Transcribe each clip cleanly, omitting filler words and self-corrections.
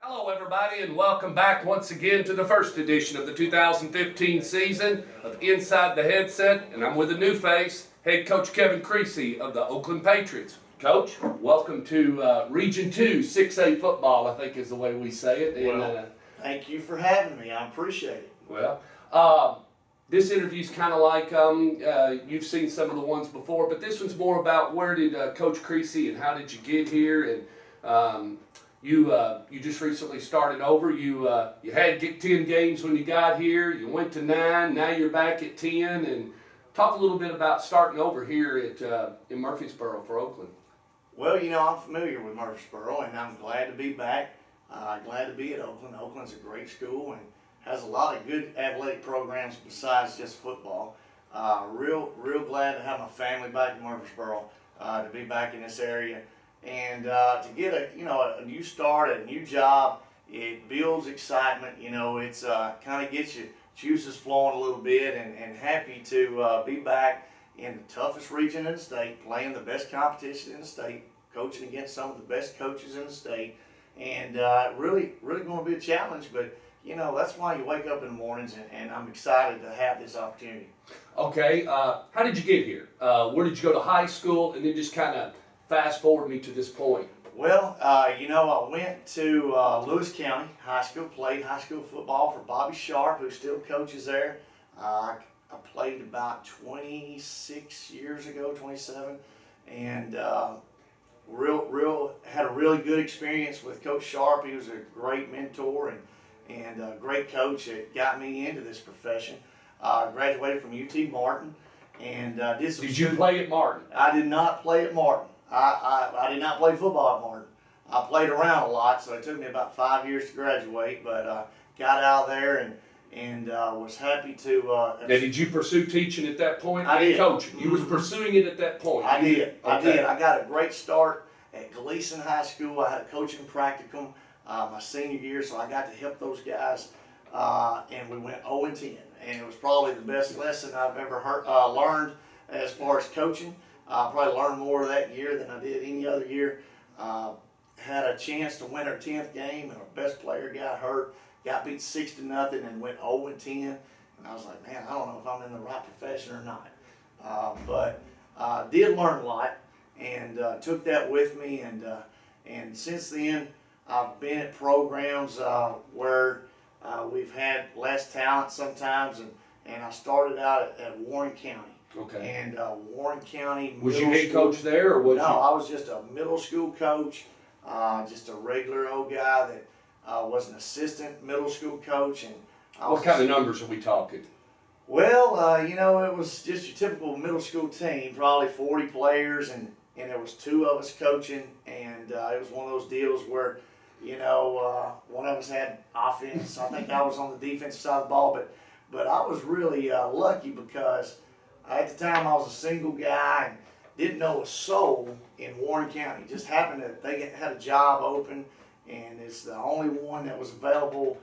Hello everybody and welcome back once again to the first edition of the 2015 season of Inside the Headset, and I'm with a new face, head coach Kevin Creasy of the Oakland Patriots. Coach, welcome to Region 2 6A football, I think is the way we say it. Well, thank you for having me. I appreciate it. Well, this interview's kind of like, you've seen some of the ones before, but this one's more about where did Coach Creasy and how did you get here, and you just recently started over. You had 10 games when you got here. You went to 9. Now you're back at 10. And talk a little bit about starting over here at in Murfreesboro for Oakland. Well, you know, I'm familiar with Murfreesboro, and I'm glad to be back. Glad to be at Oakland. Oakland's a great school and has a lot of good athletic programs besides just football. Real glad to have my family back in Murfreesboro, to be back in this area. And to get a new start, a new job, it builds excitement. You know, it's kind of gets your juices flowing a little bit, and happy to be back in the toughest region in the state, playing the best competition in the state, coaching against some of the best coaches in the state, and really going to be a challenge. But you know, that's why you wake up in the mornings, and I'm excited to have this opportunity. Okay, how did you get here? Where did you go to high school, and then just kind of fast forward me to this point? Well, you know, I went to Lewis County High School, played high school football for Bobby Sharp, who still coaches there. I played about 26 years ago, 27, and had a really good experience with Coach Sharp. He was a great mentor and a great coach that got me into this profession. Graduated from UT Martin and did some. Did you play at Martin? I did not play at Martin. I did not play football at Martin. I played around a lot, so it took me about 5 years to graduate, but got out of there and was happy to. Now, did you pursue teaching at that point? I did. Coaching. You was pursuing it at that point. I did. Okay. I got a great start at Gleason High School. I had a coaching practicum my senior year, so I got to help those guys, and we went 0-10. And it was probably the best lesson I've ever learned as far as coaching. I probably learned more that year than I did any other year. Had a chance to win our 10th game, and our best player got hurt, got beat 6-0, and went 0-10. And I was like, man, I don't know if I'm in the right profession or not. But did learn a lot, and took that with me. And since then, I've been at programs where we've had less talent sometimes, and I started out at Warren County. Okay. And Warren County. Was you head coach there, or was you? No, I was just a middle school coach, just a regular old guy that was an assistant middle school coach. And what kind of numbers are we talking? Well, you know, it was just your typical middle school team, probably 40 players, and there was 2 of us coaching, and it was one of those deals where, you know, one of us had offense. I think I was on the defensive side of the ball, but I was really lucky because at the time I was a single guy and didn't know a soul in Warren County. Just happened that they had a job open, and it's the only one that was available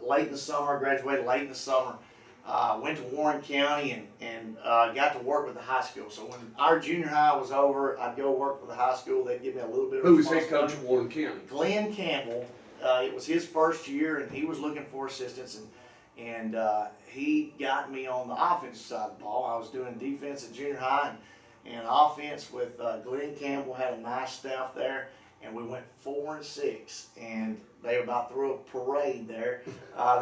late in the summer. Graduated late in the summer. Went to Warren County and got to work with the high school. So when our junior high was over, I'd go work with the high school. They'd give me a little bit of Who was head coach of Warren County? Glenn Campbell. It was his first year, and he was looking for assistants, and he got me on the offensive side of the ball. I was doing defense at junior high and offense with Glenn Campbell. Had a nice staff there, and we went 4-6, and they about threw a parade there.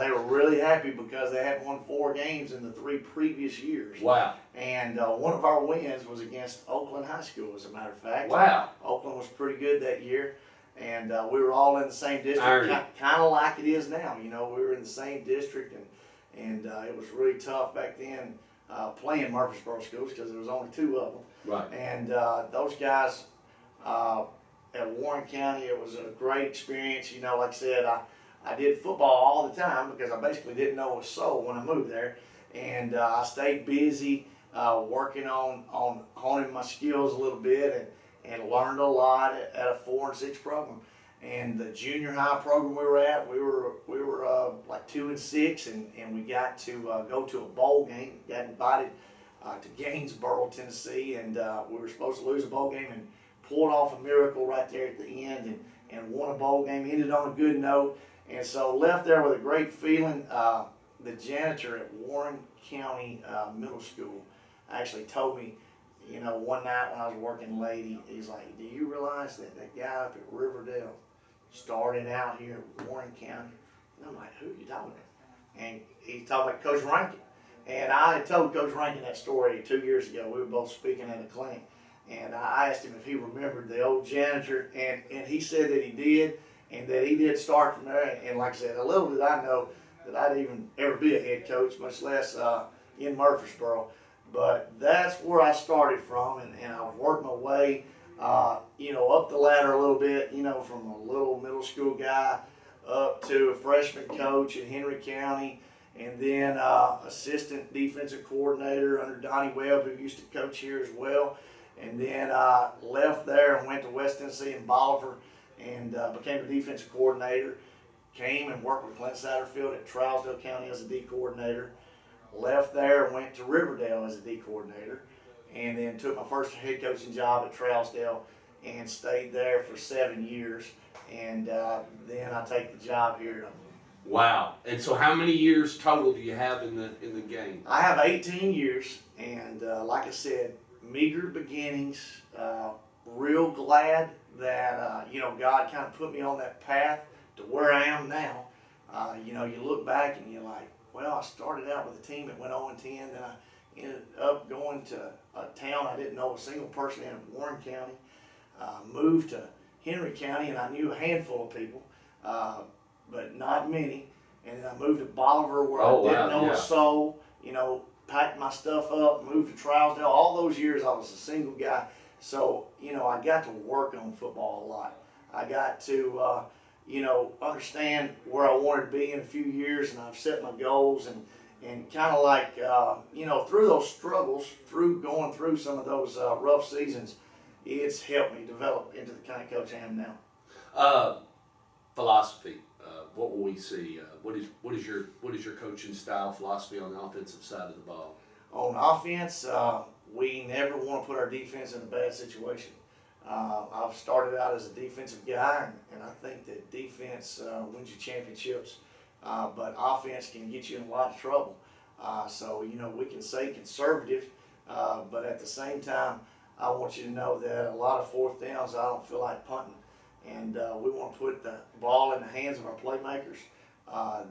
They were really happy because they hadn't won 4 games in the 3 previous years. Wow. And one of our wins was against Oakland High School, as a matter of fact. Wow. Oakland was pretty good that year, and we were all in the same district, kind of like it is now. You know, we were in the same district, and it was really tough back then playing Murfreesboro schools because there was only 2 of them. Right. And those guys at Warren County, it was a great experience. You know, like I said, I did football all the time because I basically didn't know a soul when I moved there, and I stayed busy working on honing my skills a little bit, and learned a lot at a 4-6 program. And the junior high program we were at, we were like 2-6, and we got to go to a bowl game. Got invited to Gainesboro, Tennessee, and we were supposed to lose a bowl game and pulled off a miracle right there at the end and won a bowl game. Ended on a good note, and so left there with a great feeling. The janitor at Warren County Middle School actually told me, one night when I was working late, he's like, "Do you realize that that guy up at Riverdale started out here at Warren County?" And I'm like, "Who are you talking about?" And he talked about Coach Rankin. And I had told Coach Rankin that story 2 years ago. We were both speaking at a clinic. And I asked him if he remembered the old janitor. And he said that he did, and that he did start from there. And like I said, a little did I know that I'd even ever be a head coach, much less in Murfreesboro. But that's where I started from, and I've worked my way, up the ladder a little bit, from a little middle school guy up to a freshman coach in Henry County, and then assistant defensive coordinator under Donnie Webb, who used to coach here as well. And then left there and went to West Tennessee and Bolivar and became the defensive coordinator. Came and worked with Clint Satterfield at Trousdale County as a D coordinator. Left there and went to Riverdale as a D coordinator. And then took my first head coaching job at Trousdale and stayed there for 7 years. And then I take the job here. Wow. And so how many years total do you have in the game? I have 18 years, and like I said, meager beginnings. Real glad that God kind of put me on that path to where I am now. You look back and you're like, well, I started out with a team that went 0-10, then I ended up going to a town I didn't know a single person in Warren County. Moved to Henry County, and I knew a handful of people, but not many. And then I moved to Bolivar, where I didn't know a soul. Packed my stuff up, moved to Trousdale. All those years I was a single guy. So, I got to work on football a lot. I got to, understand where I wanted to be in a few years, and I've set my goals and kind of like, through those struggles, through going through some of those rough seasons, it's helped me develop into the kind of coach I am now. Philosophy. What will we see? What is your coaching style, philosophy on the offensive side of the ball? On offense, we never want to put our defense in a bad situation. I've started out as a defensive guy, and I think that defense wins you championships, but offense can get you in a lot of trouble. So we can say conservative, but at the same time, I want you to know that a lot of fourth downs, I don't feel like punting. And we want to put the ball in the hands of our playmakers.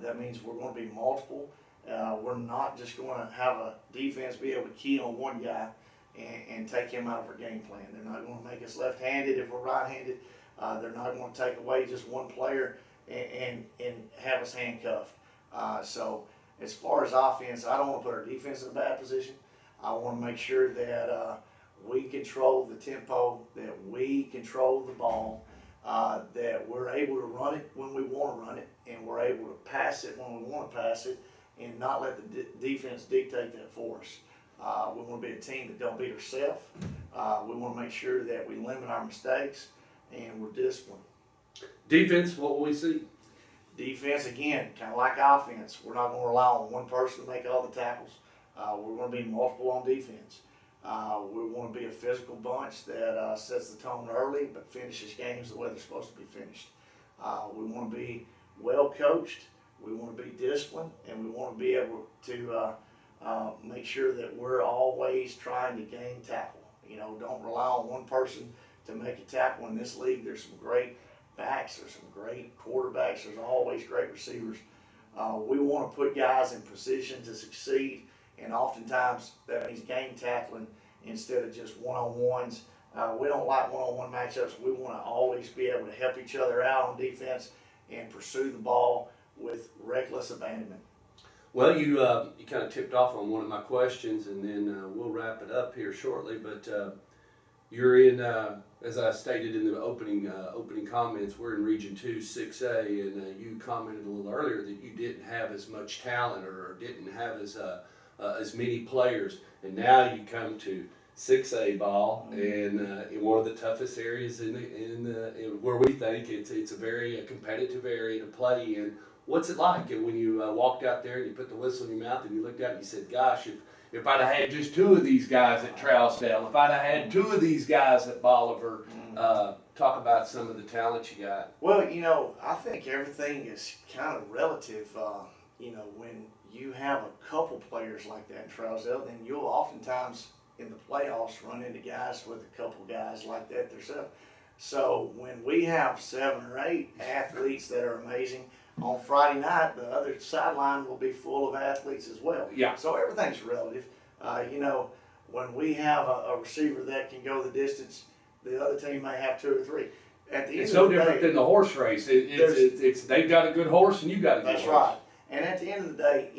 That means we're going to be multiple. We're not just going to have a defense be able to key on one guy and take him out of our game plan. They're not going to make us left-handed if we're right-handed. They're not going to take away just one player and have us handcuffed. So as far as offense, I don't want to put our defense in a bad position. I want to make sure that we control the tempo, that we control the ball, that we're able to run it when we want to run it, and we're able to pass it when we want to pass it, and not let the defense dictate that for us. We want to be a team that don't beat ourselves. We want to make sure that we limit our mistakes, and we're disciplined. Defense, what will we see? Defense, again, kind of like offense. We're not going to rely on one person to make all the tackles. We're going to be multiple on defense. We want to be a physical bunch that sets the tone early but finishes games the way they're supposed to be finished. We want to be well coached, we want to be disciplined, and we want to be able to make sure that we're always trying to gain tackle. Don't rely on one person to make a tackle. In this league, there's some great backs, there's some great quarterbacks, there's always great receivers. We want to put guys in position to succeed, and oftentimes that means game tackling instead of just one-on-ones. We don't like one-on-one matchups. We want to always be able to help each other out on defense and pursue the ball with reckless abandonment. Well, you kind of tipped off on one of my questions, and then we'll wrap it up here shortly. But you're in, as I stated in the opening comments, we're in Region 2, 6A, and you commented a little earlier that you didn't have as much talent or didn't have as many players, and now you come to 6A ball, and in one of the toughest areas in where we think it's a very competitive area to play in. What's it like when you walked out there and you put the whistle in your mouth and you looked out and you said, "Gosh, if I'd have had just two of these guys at Trousdale, if I'd have had two of these guys at Bolivar, talk about some of the talent you got. Well, I think everything is kind of relative. When you have a couple players like that in Trousdale, then you'll oftentimes in the playoffs run into guys with a couple guys like that themselves. So when we have 7 or 8 athletes that are amazing, on Friday night the other sideline will be full of athletes as well. Yeah. So everything's relative. When we have a receiver that can go the distance, the other team may have 2 or 3. At the end It's of no the different day, than the horse race. It's they've got a good horse and you got a good that's horse. right. And at the end of the day,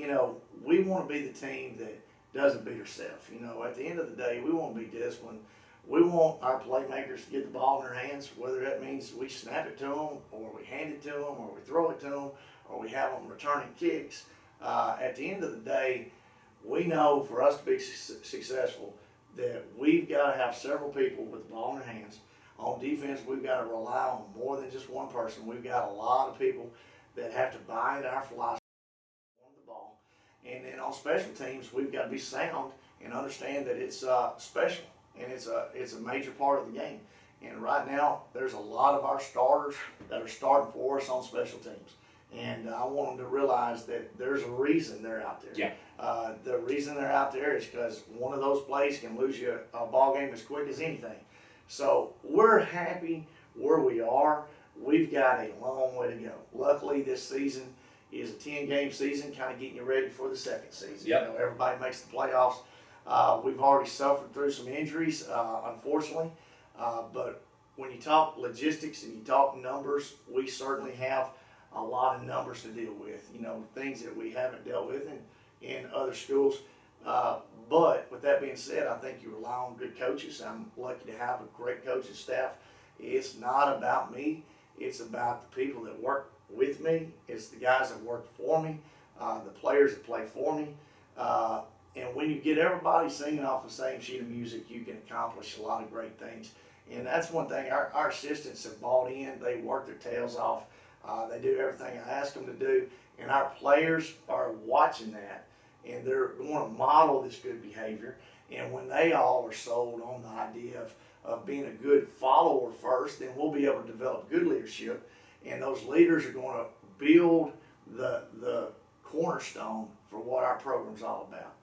we want to be the team that doesn't beat herself. At the end of the day, we want to be disciplined. We want our playmakers to get the ball in their hands, whether that means we snap it to them, or we hand it to them, or we throw it to them, or we have them returning kicks. At the end of the day, we know for us to be successful that we've got to have several people with the ball in their hands. On defense, we've got to rely on more than just one person. We've got a lot of people that have to buy into our philosophy on the ball. And then on special teams, we've got to be sound and understand that it's special and it's a major part of the game. And right now, there's a lot of our starters that are starting for us on special teams. And I want them to realize that there's a reason they're out there. Yeah. The reason they're out there is because one of those plays can lose you a ball game as quick as anything. So we're happy where we are. We've got a long way to go. Luckily, this season is a 10-game season, kind of getting you ready for the second season. Yep. Everybody makes the playoffs. We've already suffered through some injuries, unfortunately. But when you talk logistics and you talk numbers, we certainly have a lot of numbers to deal with. Things that we haven't dealt with in other schools. But with that being said, I think you rely on good coaches. I'm lucky to have a great coaching staff. It's not about me. It's about the people that work with me. It's the guys that work for me, the players that play for me. And when you get everybody singing off the same sheet of music, you can accomplish a lot of great things. And that's one thing our assistants have bought in. They work their tails off. They do everything I ask them to do. And our players are watching that. And they're going to model this good behavior. And when they all are sold on the idea of being a good follower first, then we'll be able to develop good leadership. And those leaders are going to build the cornerstone for what our program's all about.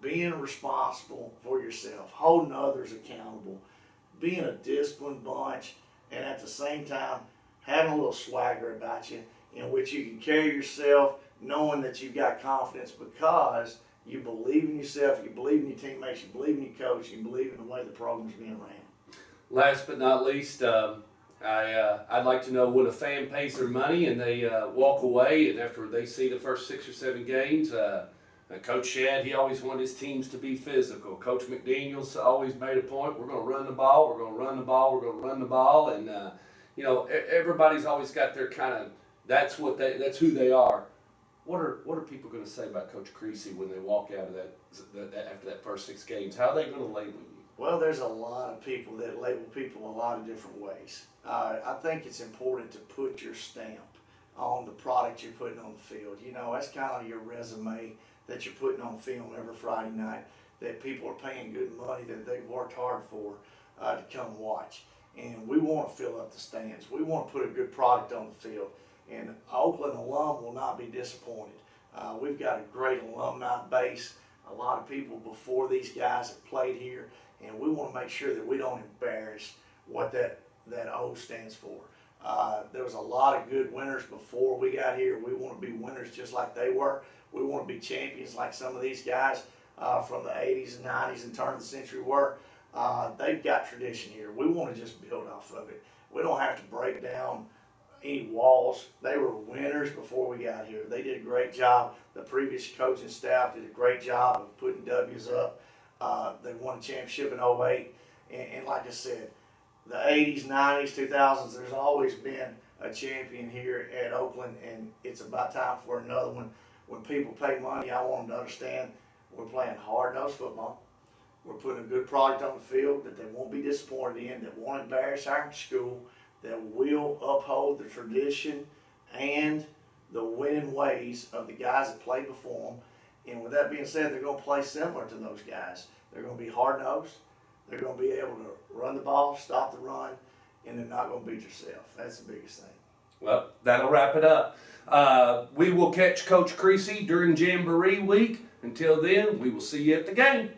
Being responsible for yourself, holding others accountable, being a disciplined bunch, and at the same time having a little swagger about you in which you can carry yourself knowing that you've got confidence because you believe in yourself, you believe in your teammates, you believe in your coach, you believe in the way the program's being ran. Last but not least, I'd like to know when a fan pays their money and they walk away, and after they see the first 6 or 7 games, Coach Shad, he always wanted his teams to be physical. Coach McDaniel's always made a point, we're going to run the ball, we're going to run the ball, we're going to run the ball, and everybody's always got their kind of, that's who they are. What are people going to say about Coach Creasy when they walk out of that after that first 6 games? How are they going to label you? Well, there's a lot of people that label people a lot of different ways. I think it's important to put your stamp on the product you're putting on the field. That's kind of your resume that you're putting on film every Friday night that people are paying good money that they've worked hard for to come watch. And we want to fill up the stands. We want to put a good product on the field. And Oakland alum will not be disappointed. We've got a great alumni base, a lot of people before these guys have played here, and we want to make sure that we don't embarrass what that O stands for. There was a lot of good winners before we got here. We want to be winners just like they were. We want to be champions like some of these guys from the 80s and 90s and turn of the century were. They've got tradition here. We want to just build off of it. We don't have to break down any walls. They were winners before we got here. They did a great job. The previous coaching staff did a great job of putting W's up. They won a championship in '08. And like I said, the 80s, 90s, 2000s, there's always been a champion here at Oakland, and it's about time for another one. When people pay money, I want them to understand we're playing hard-nosed football. We're putting a good product on the field that they won't be disappointed in, that won't embarrass our school, that will uphold the tradition and the winning ways of the guys that played before them. And with that being said, they're going to play similar to those guys. They're going to be hard-nosed. They're going to be able to run the ball, stop the run, and they're not going to beat yourself. That's the biggest thing. Well, that'll wrap it up. We will catch Coach Creasy during Jamboree Week. Until then, we will see you at the game.